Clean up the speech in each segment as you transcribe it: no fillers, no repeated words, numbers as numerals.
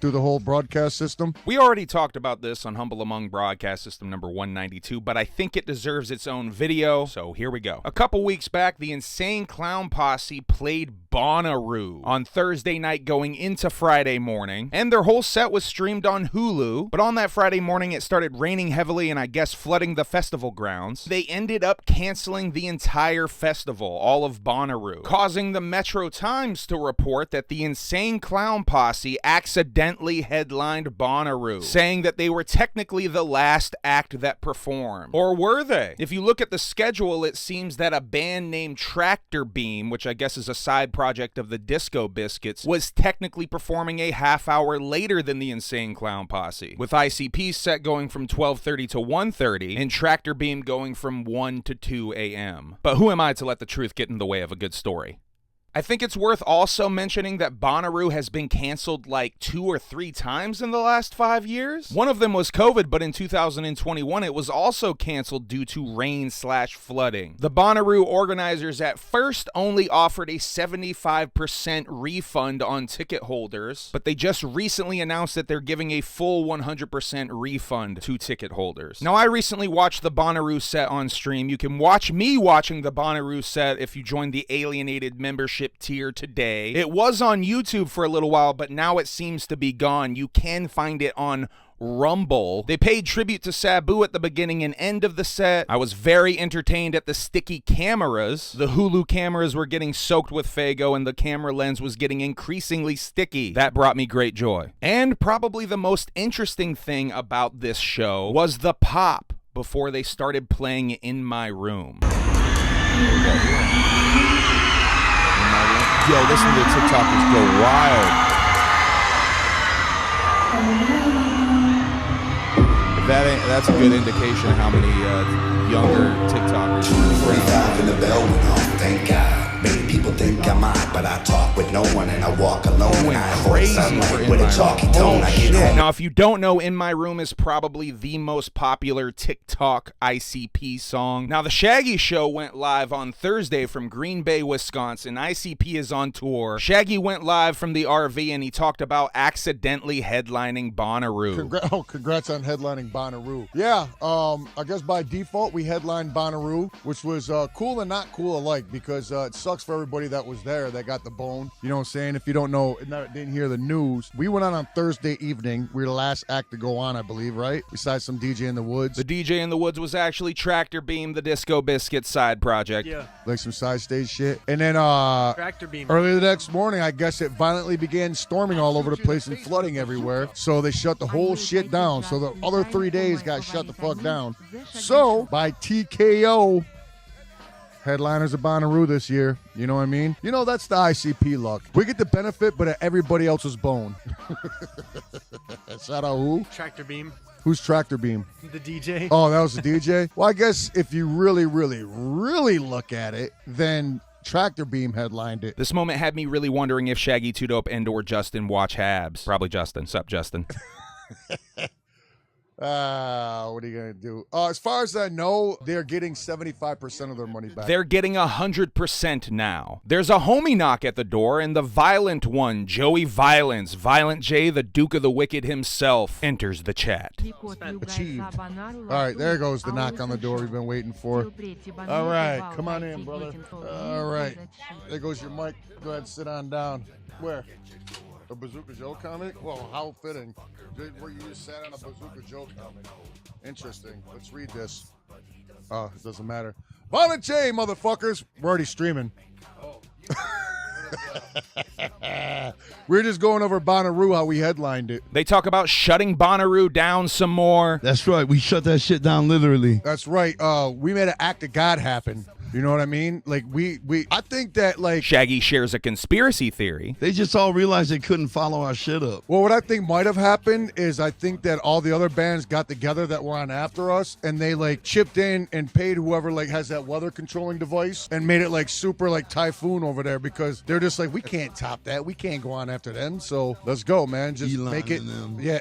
through the whole broadcast system? We already talked about this on Humble Among Broadcast System number 192, but I think it deserves its own video, so here we go. A couple weeks back, the Insane Clown Posse played Bonnaroo on Thursday night going into Friday morning, and their whole set was streamed on Hulu, but on that Friday morning it started raining heavily and I guess flooding the festival grounds. They ended up canceling the entire festival, all of Bonnaroo, causing the Metro Times to report that the Insane Clown Posse accidentally headlined Bonnaroo, saying that they were technically the last act that performed. Or were they? If you look at the schedule, it seems that a band named Tractor Beam, which I guess is a side project of the Disco Biscuits, was technically performing a half hour later than the Insane Clown Posse, with ICP's set going from 12:30 to 1:30 and Tractor Beam going from 1 to 2 a.m. But who am I to let the truth get in the way of a good story? I think it's worth also mentioning that Bonnaroo has been canceled like 2 or 3 times in the last 5 years. One of them was COVID, but in 2021 it was also canceled due to rain/flooding. The Bonnaroo organizers at first only offered a 75% refund on ticket holders, but they just recently announced that they're giving a full 100% refund to ticket holders. Now, I recently watched the Bonnaroo set on stream. You can watch me watching the Bonnaroo set if you join the Alienated membership tier today. It was on YouTube for a little while, but now it seems to be gone. You can find it on Rumble. They paid tribute to Sabu at the beginning and end of the set. I was very entertained at the sticky cameras. The Hulu cameras were getting soaked with Faygo and the camera lens was getting increasingly sticky. That brought me great joy. And probably the most interesting thing about this show was the pop before they started playing In My Room. Yo, listen to the TikTokers go wild. That's a good indication of how many younger TikTokers. 45 in the bell went off, thank God. Many people think I'm hot, but I talk with no one and I walk alone. And I hold sunlight with a chalky tone. I get home. Now, if you don't know, In My Room is probably the most popular TikTok ICP song. Now, the Shaggy show went live on Thursday from Green Bay, Wisconsin. ICP is on tour. Shaggy went live from the RV and he talked about accidentally headlining Bonnaroo. Congrats on headlining Bonnaroo. Yeah, I guess by default we headlined Bonnaroo, which was cool and not cool alike because it sucks for everybody that was there that got the bone. You know what I'm saying? If you don't know, didn't hear the news, we went on Thursday evening. We were the last act to go on, I believe, right? Besides some DJ in the Woods. The DJ in the Woods was actually Tractor Beam, the Disco Biscuits side project. Yeah. Like some side stage shit. And then Tractor Beam. early the next morning, I guess it violently began storming all over the place and flooding everywhere. So they shut the whole shit down. So the other 3 days got shut the fuck down. So by TKO, headliners of Bonnaroo this year. You know what I mean? You know, that's the ICP luck. We get the benefit, but at everybody else's bone. Shout out who? Tractor Beam. Who's Tractor Beam? The DJ. Oh, that was the DJ? Well, I guess if you really, really, really look at it, then Tractor Beam headlined it. This moment had me really wondering if Shaggy, Too Dope, and or Justin watch Habs. Probably Justin. Sup, Justin? What are you going to do? As far as I know, they're getting 75% of their money back. They're getting 100% now. There's a homie knock at the door, and the violent one, Joey Violence, Violent J, the Duke of the Wicked himself, enters the chat. Achieved. All right, there goes the knock on the door we've been waiting for. All right, come on in, brother. All right, there goes your mic. Go ahead and sit on down. Where? A Bazooka Joe comic? Well, how fitting. Where you just sat on a Bazooka Joe comic. Interesting. Let's read this. It doesn't matter. Violent J, motherfuckers. We're already streaming. We're just going over Bonnaroo, how we headlined it. They talk about shutting Bonnaroo down some more. That's right. We shut that shit down literally. That's right. We made an act of God happen. You know what I mean? Like, I think that, like... Shaggy shares a conspiracy theory. They just all realized they couldn't follow our shit up. Well, what I think might have happened is I think that all the other bands got together that were on after us, and they, like, chipped in and paid whoever, like, has that weather controlling device and made it, like, super, like, typhoon over there because they're just like, we can't top that. We can't go on after them, so let's go, man. Just Elon make it... and them. Yeah,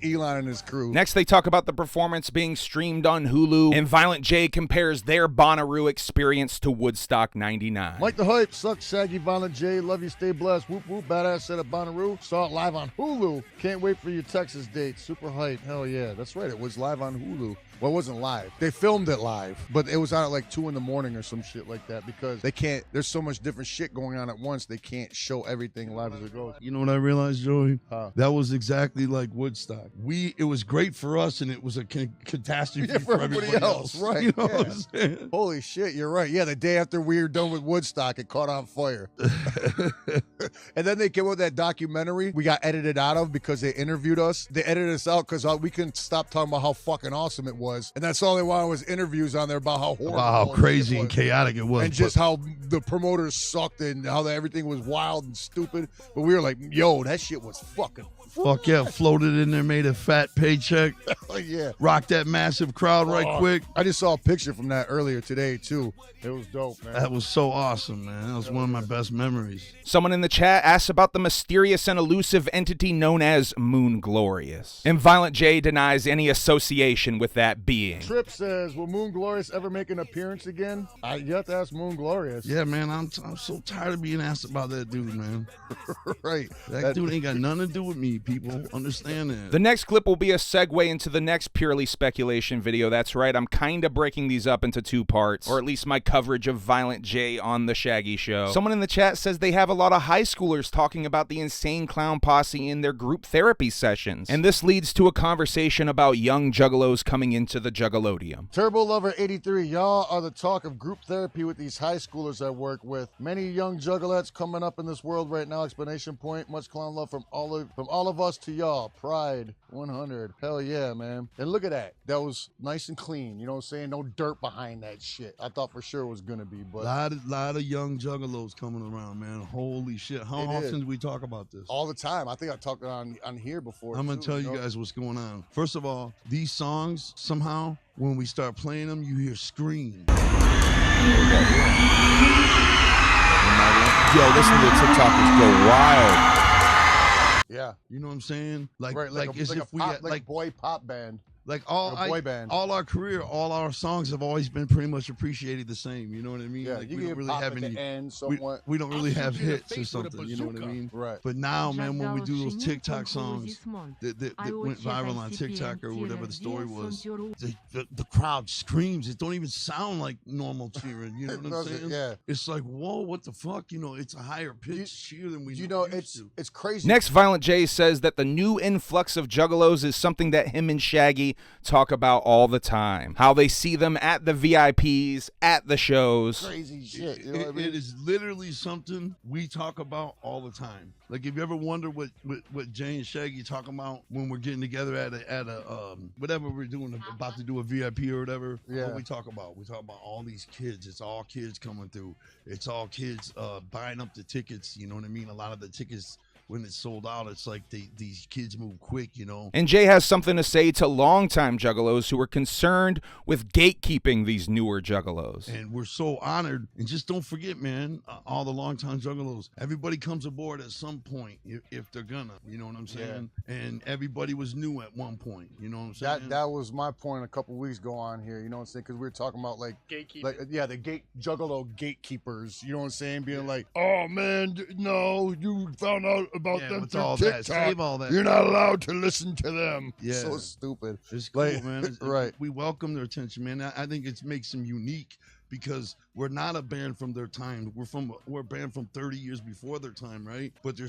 Elon and his crew. Next, they talk about the performance being streamed on Hulu, and Violent J compares their Bonnaroo experience experience to Woodstock 99. Mike the Hype, sucks Shaggy, Violent J, love you, stay blessed, whoop whoop, badass set at Bonnaroo, saw it live on Hulu, can't wait for your Texas date, super hype, hell yeah, that's right, it was live on Hulu. Well, it wasn't live. They filmed it live, but it was on at like 2 in the morning or some shit like that because they can't, there's so much different shit going on at once, they can't show everything live as it goes. You know what I realized, Joey? Huh. That was exactly like Woodstock. It was great for us, and it was a catastrophe for everybody else. Right. You know yeah. what I'm saying? Holy shit, you're right. Yeah, the day after we were done with Woodstock, it caught on fire. And then they came with that documentary we got edited out of because they interviewed us. They edited us out because we couldn't stop talking about how fucking awesome it was. And that's all they wanted was interviews on there about how horrible, about how crazy and chaotic it was. And just how the promoters sucked and how everything was wild and stupid. But we were like, yo, that shit was fucking fuck yeah, floated in there, made a fat paycheck. Oh, yeah. Rocked that massive crowd right quick. I just saw a picture from that earlier today, too. It was dope, man. That was so awesome, man. That was one of my best memories. Someone in the chat asks about the mysterious and elusive entity known as Moon Glorious. And Violent J denies any association with that being. Trip says, will Moon Glorious ever make an appearance again? You have to ask Moon Glorious. Yeah, man, I'm so tired of being asked about that dude, man. Right. That dude ain't got nothing to do with me, people. Understand that. The next clip will be a segue into the next purely speculation video. That's right, I'm kind of breaking these up into 2 parts, or at least my coverage of Violent J on The Shaggy Show. Someone in the chat says they have a lot of high schoolers talking about the Insane Clown Posse in their group therapy sessions. And this leads to a conversation about young juggalos coming into the Juggalodium. Turbo Lover 83, y'all are the talk of group therapy with these high schoolers I work with. Many young juggalettes coming up in this world right now, exclamation point. Much clown love from all of us to y'all. Pride 100. Hell yeah, man. And look at that. That was nice and clean. You know what I'm saying? No dirt behind that shit. I thought for sure it was gonna be, but lot of young juggalos coming around, man. Holy shit. How often do we talk about this? All the time. I think I talked on here before. I'm gonna tell you guys what's going on. First of all, these songs, somehow, when we start playing them, you hear screams. Yo, listen to the TikTokers go wild. Yeah. You know what I'm saying? Like, right, like as if we had like boy pop band. Like all our career, all our songs have always been pretty much appreciated the same. You know what I mean? Yeah, like you we don't really have any. We don't really have hits or something. You know what I mean? Right. But now, man, when we do those TikTok songs that went viral on TikTok or whatever the story was, the crowd screams. It don't even sound like normal cheering. You know what I'm saying? Yeah. It's like, whoa, what the fuck? You know, it's a higher pitch cheer than we. You know, it's crazy. Next, Violent J says that the new influx of juggalos is something that him and Shaggy talk about all the time. How they see them at the VIPs, at the shows. Crazy shit. You know what I mean? It is literally something we talk about all the time. Like, if you ever wonder what Jay and Shaggy talk about when we're getting together at a whatever we're doing, about to do a VIP or whatever, what we talk about? We talk about all these kids. It's all kids coming through. It's all kids buying up the tickets. You know what I mean? A lot of the tickets, when it's sold out, it's like these kids move quick, you know. And Jay has something to say to longtime juggalos who are concerned with gatekeeping these newer juggalos. And we're so honored. And just don't forget, man, all the longtime juggalos. Everybody comes aboard at some point if they're gonna. You know what I'm saying? Yeah. And everybody was new at one point. You know what I'm saying? That was my point a couple weeks ago on here. You know what I'm saying? Because we were talking about the juggalo gatekeepers. You know what I'm saying? Being like, oh man, no, you found out about them through all TikTok. that. Save all that. You're not allowed to listen to them. Yeah. So stupid. It's cool, man. Right. We welcome their attention, man. I think it makes them unique because we're not a band from their time. We're a band from 30 years before their time, right? But they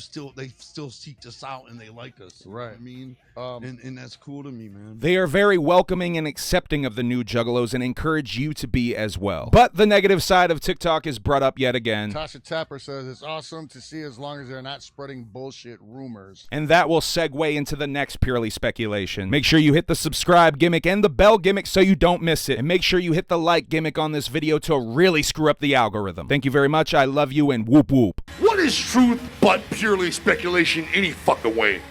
still seek us out and they like us. Right. You know what I mean? And that's cool to me, man. They are very welcoming and accepting of the new juggalos and encourage you to be as well. But the negative side of TikTok is brought up yet again. Tasha Tapper says it's awesome to see as long as they're not spreading bullshit rumors. And that will segue into the next purely speculation. Make sure you hit the subscribe gimmick and the bell gimmick so you don't miss it. And make sure you hit the like gimmick on this video to really screw up the algorithm. Thank you very much. I love you and whoop whoop. What is truth but purely speculation any fucking way?